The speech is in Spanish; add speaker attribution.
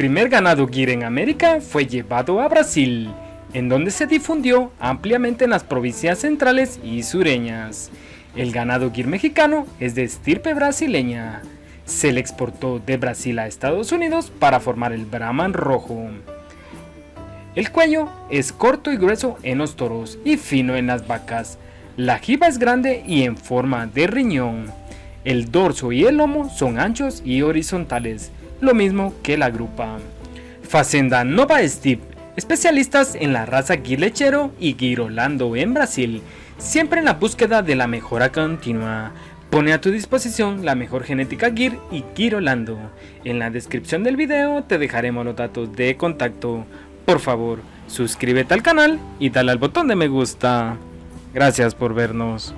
Speaker 1: primer ganado Gir en América fue llevado a Brasil, en donde se difundió ampliamente en las provincias centrales y sureñas. El ganado Gir mexicano es de estirpe brasileña. Se le exportó de Brasil a Estados Unidos para formar el Brahman rojo. El cuello es corto y grueso en los toros y fino en las vacas. La jiba es grande y en forma de riñón. El dorso y el lomo son anchos y horizontales, lo mismo que la grupa. Fazenda Nova Estip, especialistas en la raza Gir lechero y Gir Holando en Brasil, siempre en la búsqueda de la mejora continua. Pone a tu disposición la mejor genética Gir y Gir Holando. En la descripción del video te dejaremos los datos de contacto. Por favor, suscríbete al canal y dale al botón de me gusta. Gracias por vernos.